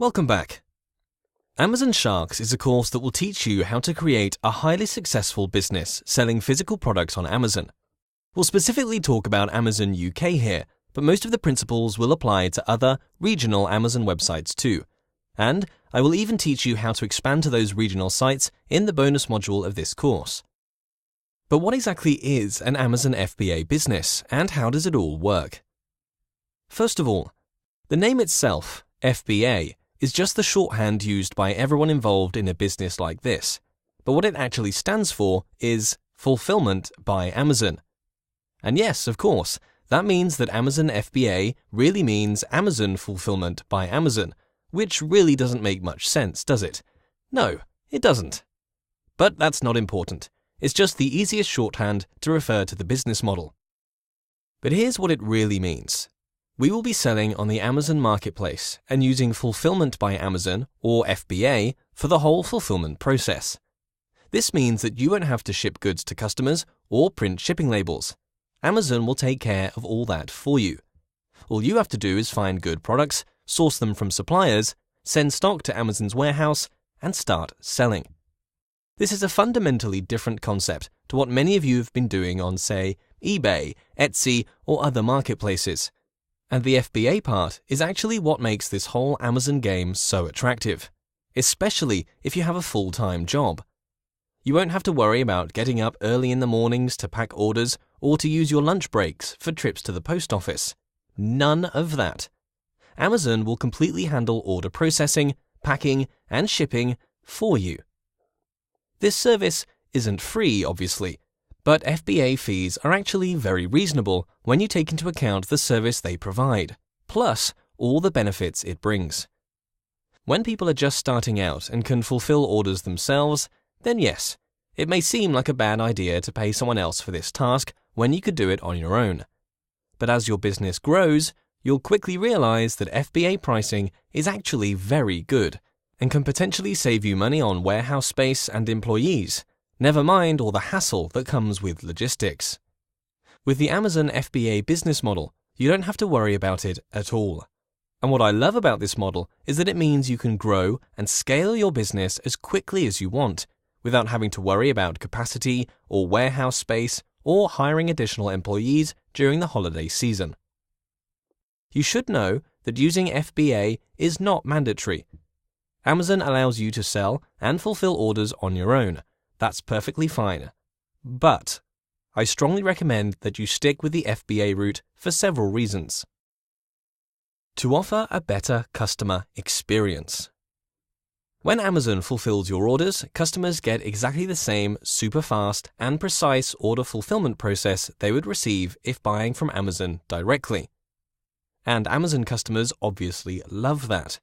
Welcome back. Amazon Sharks is a course that will teach you how to create a highly successful business selling physical products on Amazon. We'll specifically talk about Amazon UK here, but most of the principles will apply to other regional Amazon websites too. And I will even teach you how to expand to those regional sites in the bonus module of this course. But what exactly is an Amazon FBA business, and how does it all work? First of all, the name itself, FBA, is just the shorthand used by everyone involved in a business like this. But what it actually stands for is Fulfillment by Amazon. And yes, of course, that means that Amazon FBA really means Amazon Fulfillment by Amazon, which really doesn't make much sense, does it? No, it doesn't. But that's not important. It's just the easiest shorthand to refer to the business model. But here's what it really means. We will be selling on the Amazon Marketplace and using Fulfillment by Amazon, or FBA, for the whole fulfillment process. This means that you won't have to ship goods to customers or print shipping labels. Amazon will take care of all that for you. All you have to do is find good products, source them from suppliers, send stock to Amazon's warehouse, and start selling. This is a fundamentally different concept to what many of you have been doing on, say, eBay, Etsy, or other marketplaces. And the FBA part is actually what makes this whole Amazon game so attractive, especially if you have a full-time job. You won't have to worry about getting up early in the mornings to pack orders or to use your lunch breaks for trips to the post office. None of that. Amazon will completely handle order processing, packing, and shipping for you. This service isn't free, obviously, but FBA fees are actually very reasonable when you take into account the service they provide, plus all the benefits it brings. When people are just starting out and can fulfill orders themselves, then yes, it may seem like a bad idea to pay someone else for this task when you could do it on your own. But as your business grows, you'll quickly realize that FBA pricing is actually very good and can potentially save you money on warehouse space and employees. Never mind all the hassle that comes with logistics. With the Amazon FBA business model, you don't have to worry about it at all. And what I love about this model is that it means you can grow and scale your business as quickly as you want, without having to worry about capacity or warehouse space or hiring additional employees during the holiday season. You should know that using FBA is not mandatory. Amazon allows you to sell and fulfill orders on your own. That's perfectly fine. But I strongly recommend that you stick with the FBA route for several reasons. To offer a better customer experience. When Amazon fulfills your orders, customers get exactly the same super fast and precise order fulfillment process they would receive if buying from Amazon directly. And Amazon customers obviously love that.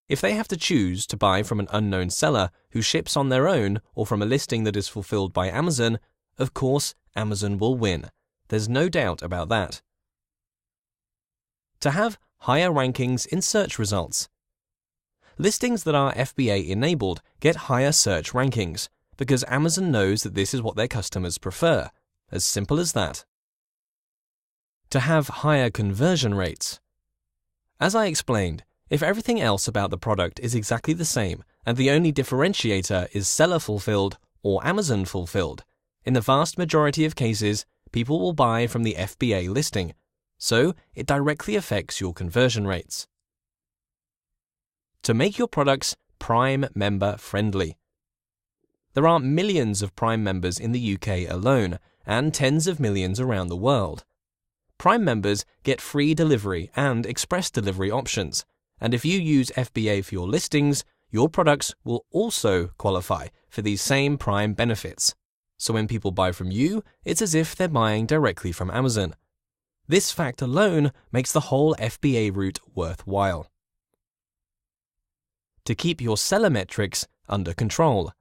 If they have to choose to buy from an unknown seller who ships on their own or from a listing that is fulfilled by Amazon, of course, Amazon will win. There's no doubt about that. To have higher rankings in search results. Listings that are FBA enabled get higher search rankings because Amazon knows that this is what their customers prefer. As simple as that. To have higher conversion rates. As I explained, if everything else about the product is exactly the same and the only differentiator is seller fulfilled or Amazon fulfilled, in the vast majority of cases, people will buy from the FBA listing, so it directly affects your conversion rates. To make your products Prime member friendly. There are millions of Prime members in the UK alone and tens of millions around the world. Prime members get free delivery and express delivery options. And if you use FBA for your listings, your products will also qualify for these same Prime benefits. So when people buy from you, it's as if they're buying directly from Amazon. This fact alone makes the whole FBA route worthwhile. To keep your seller metrics under control.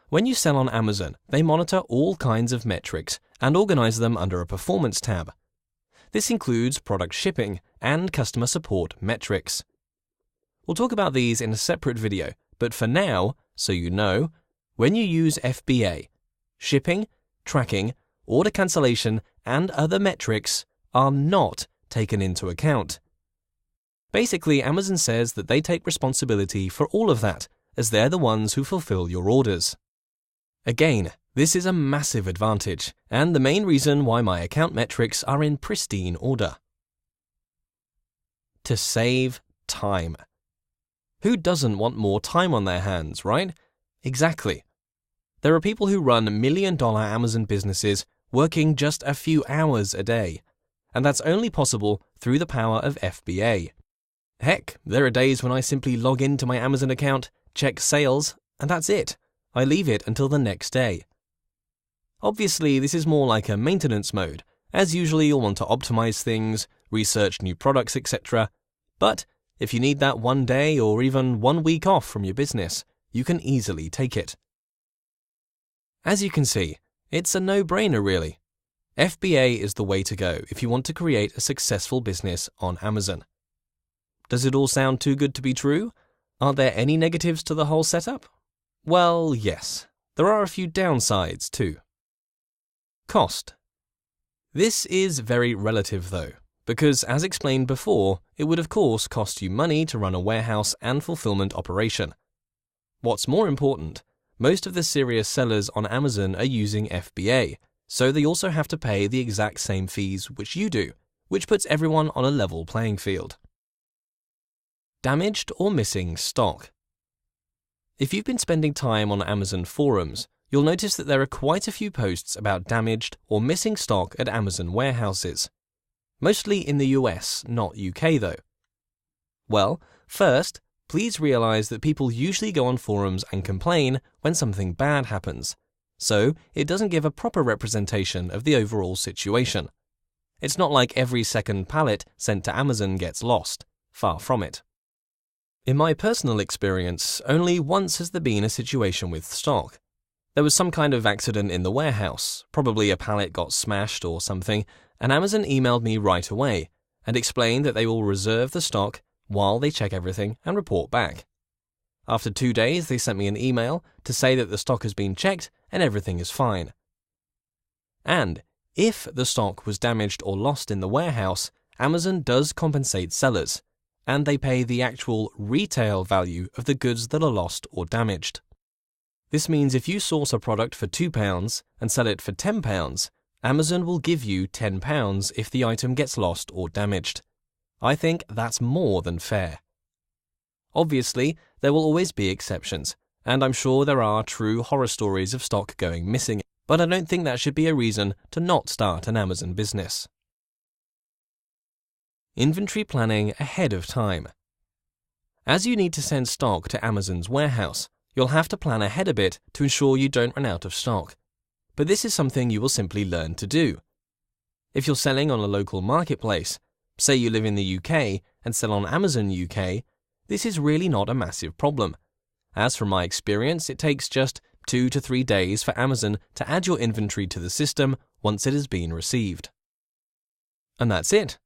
When you sell on Amazon, they monitor all kinds of metrics and organize them under a performance tab. This includes product shipping and customer support metrics. We'll talk about these in a separate video, but for now, so you know, when you use FBA, shipping, tracking, order cancellation, and other metrics are not taken into account. Basically, Amazon says that they take responsibility for all of that, as they're the ones who fulfill your orders. Again, this is a massive advantage, and the main reason why my account metrics are in pristine order. To save time. Who doesn't want more time on their hands, right? Exactly. There are people who run million-dollar Amazon businesses working just a few hours a day, and that's only possible through the power of FBA. Heck, there are days when I simply log into my Amazon account, check sales, and that's it. I leave it until the next day. Obviously, this is more like a maintenance mode, as usually you'll want to optimize things, research new products, etc. But if you need that one day or even 1 week off from your business, you can easily take it. As you can see, it's a no-brainer really. FBA is the way to go if you want to create a successful business on Amazon. Does it all sound too good to be true? Aren't there any negatives to the whole setup? Well, yes. There are a few downsides too. Cost. This is very relative though, because as explained before, it would of course cost you money to run a warehouse and fulfillment operation. What's more important, most of the serious sellers on Amazon are using FBA, so they also have to pay the exact same fees which you do, which puts everyone on a level playing field. Damaged or missing stock. If you've been spending time on Amazon forums, you'll notice that there are quite a few posts about damaged or missing stock at Amazon warehouses. Mostly in the US, not UK though. Well, first, please realize that people usually go on forums and complain when something bad happens, so it doesn't give a proper representation of the overall situation. It's not like every second pallet sent to Amazon gets lost, far from it. In my personal experience, only once has there been a situation with stock. There was some kind of accident in the warehouse, probably a pallet got smashed or something, and Amazon emailed me right away and explained that they will reserve the stock while they check everything and report back. After 2 days, they sent me an email to say that the stock has been checked and everything is fine. And if the stock was damaged or lost in the warehouse, Amazon does compensate sellers, and they pay the actual retail value of the goods that are lost or damaged. This means if you source a product for £2 and sell it for £10, Amazon will give you £10 if the item gets lost or damaged. I think that's more than fair. Obviously, there will always be exceptions, and I'm sure there are true horror stories of stock going missing, but I don't think that should be a reason to not start an Amazon business. Inventory planning ahead of time. As you need to send stock to Amazon's warehouse, you'll have to plan ahead a bit to ensure you don't run out of stock. But this is something you will simply learn to do. If you're selling on a local marketplace, say you live in the UK and sell on Amazon UK, this is really not a massive problem. As from my experience, it takes just 2 to 3 days for Amazon to add your inventory to the system once it has been received. And that's it.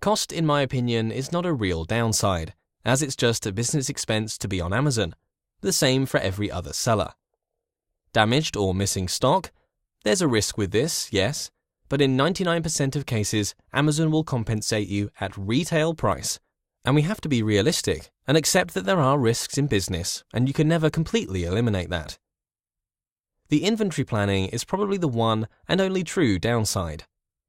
Cost, in my opinion, is not a real downside, as it's just a business expense to be on Amazon, the same for every other seller. Damaged or missing stock? There's a risk with this, yes, but in 99% of cases, Amazon will compensate you at retail price. And we have to be realistic and accept that there are risks in business, and you can never completely eliminate that. The inventory planning is probably the one and only true downside,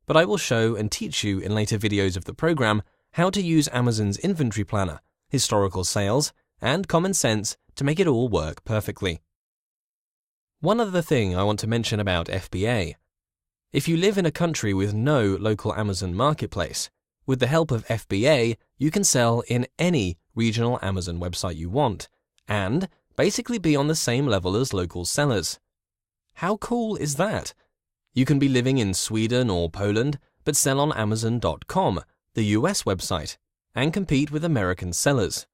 but I will show and teach you in later videos of the program how to use Amazon's inventory planner, historical sales, and common sense to make it all work perfectly. One other thing I want to mention about FBA. If you live in a country with no local Amazon marketplace, with the help of FBA, you can sell in any regional Amazon website you want, and basically be on the same level as local sellers. How cool is that? You can be living in Sweden or Poland, but sell on Amazon.com, the US website, and compete with American sellers.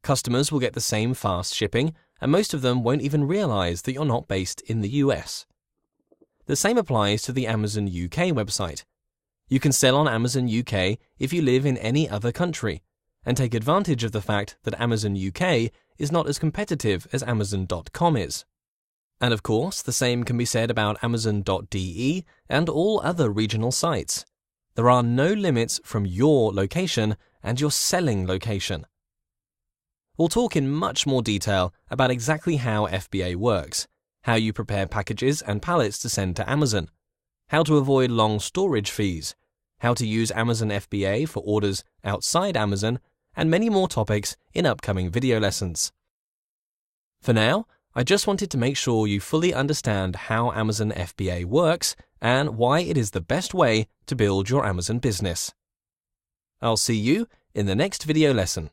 Customers will get the same fast shipping, and most of them won't even realize that you're not based in the US. The same applies to the Amazon UK website. You can sell on Amazon UK if you live in any other country, and take advantage of the fact that Amazon UK is not as competitive as Amazon.com is. And of course, the same can be said about Amazon.de and all other regional sites. There are no limits from your location, and your selling location. We'll talk in much more detail about exactly how FBA works, how you prepare packages and pallets to send to Amazon, how to avoid long storage fees, how to use Amazon FBA for orders outside Amazon, and many more topics in upcoming video lessons. For now, I just wanted to make sure you fully understand how Amazon FBA works and why it is the best way to build your Amazon business. I'll see you in the next video lesson.